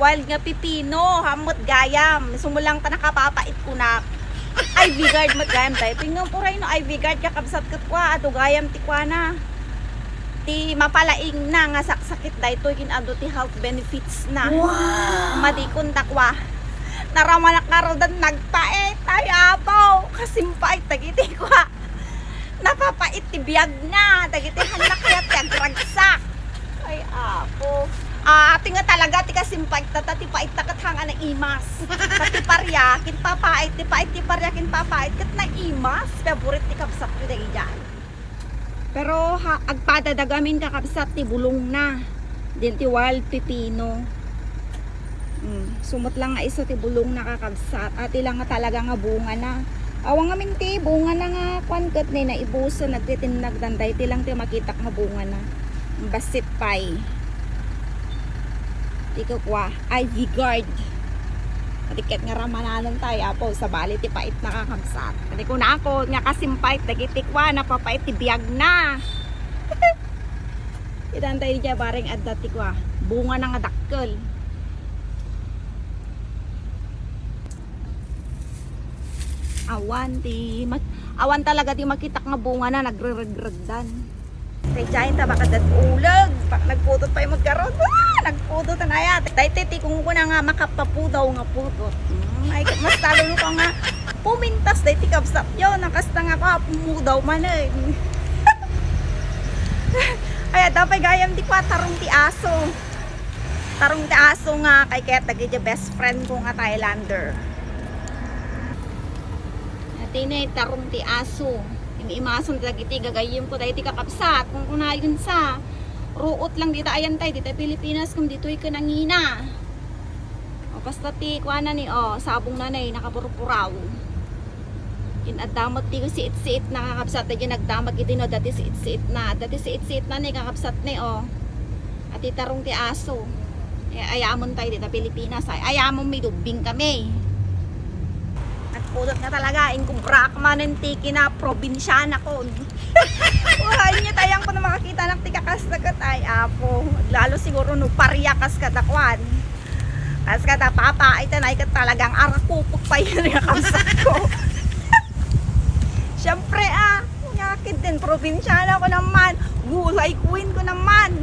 wild nga pipino, hamot gayam. Sumulang ta nakapapait ko na. Ivy guard magayam tayo. Tingnan po rin no, Ivy guard kakabsat kat kwa. Ato gayam ti kwa na. Ti mapalaing na nga saksakit da ito. Ginado ti health benefits na. Wow! Madikon takwa. Naramanak na ro dan nagpait. Ay apaw. Kasimpait tagiti kwa. Napapait ti biyag na. Tagiti hanak kaya ti agragsak. Ay apo. Ati nga talaga ti kasimpait ti pait takat hanga na imas. Ti parya kin papait ti pait ti parya kin papait kat na imas. Favorite ti kabsat ko dagi diyan. Pero agpadadagamin ka kabsat ti bulong na. Din ti wild pipino. Sumot lang nga iso ti bulong na kakabsat. Ati lang nga talaga nga bunga na. Awang nga minti bunga na nga kwan kat ni na ibuso nagtitinag danday ti lang ti makita nga bunga na. Basit pay. Ikaw kwa, Ivy guard. Atiket nga ramananon tayo apo sa bali ti pait nakakabsat. Ati ko na ako nga kasimpait nagitikwa napapait ti biyag na. Itantay niya bareng adda ti kwa. Bunga na nga dakkel. Awan talaga di makita nga bunga na nagre-regregdan. Kay giant ta baka dat ulag. Nagputot pa yung magkaroon. Nagputot na ya. Dahil titi kung ko na nga makapapudaw nga putot. Ay mas talo ko nga pumintas dahil ti kabsat yun. Nakasta nga ka pumudaw man eh. Ay dapat gayam di kwa tarong ti aso. Tarong ti aso nga kay kaya tagi best friend ko nga Thailander. Tinay tarong ti aso. Imason dagiti gagayim ko dahil ti kakabsat kung kunayon sa ruot lang dita ayan tayo dita Pilipinas kung dito'y kanangina o basta ti kuana ni sabong nanay nakapurpuraw inadamot ti siit-siit na kakabsat tayo nagdamag iti no dati siit-siit na ni kakabsat ni at itarong ti aso ayamon tayo dita Pilipinas ayamon may dubing kami. Nagpulot nga talaga, inkubrak manen tiki na probinsyana ko. Wala niya tayang ko na makakita ng tikakas na katay, apo. Lalo siguro no pariyakas katakwan. As kata papa, ay tanay ka talagang arakupok pa yun yung kamsat ko. Siyempre yakit din, probinsyana ko naman. Gulay queen ko naman.